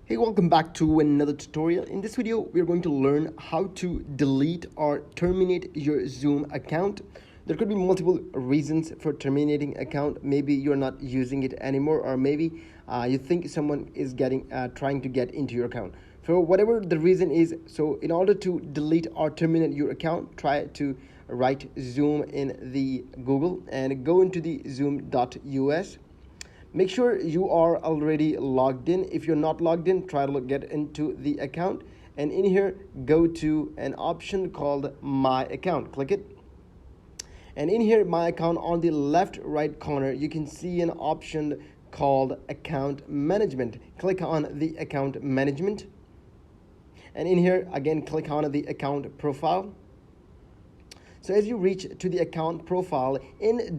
Hey, welcome back to another tutorial. In this video, we're going to learn how to delete or terminate your Zoom account. There could be multiple reasons for terminating account. Maybe you're not using it anymore, or maybe you think someone is trying to get into your account. For whatever the reason is, so in order to delete or terminate your account, try to write Zoom in the Google and go into the zoom.us. Make sure you are already logged in. If you're not logged in, try to get into the account, and in here go to an option called My Account. Click it, and in here My Account, on the left right corner you can see an option called Account Management. Click on the Account Management, and in here again click on the Account Profile. So as you reach to the account profile,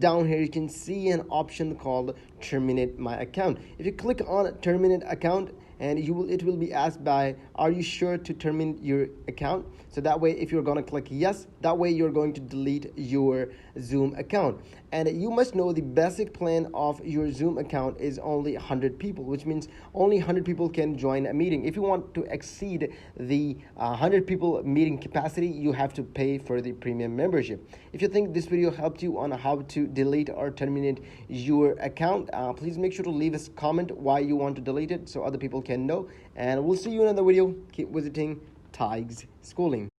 down here you can see an option called Terminate My Account. If you click on Terminate Account, and it will be asked by, are you sure to terminate your account? So that way, if you're going to click yes, that way you're going to delete your Zoom account. And you must know the basic plan of your Zoom account is only 100 people, which means only 100 people can join a meeting. If you want to exceed the 100 people meeting capacity, you have to pay for the premium membership. If you think this video helped you on how to delete or terminate your account, please make sure to leave us a comment why you want to delete it so other people can know. And we'll see you in another video. Keep visiting Tig's Schooling.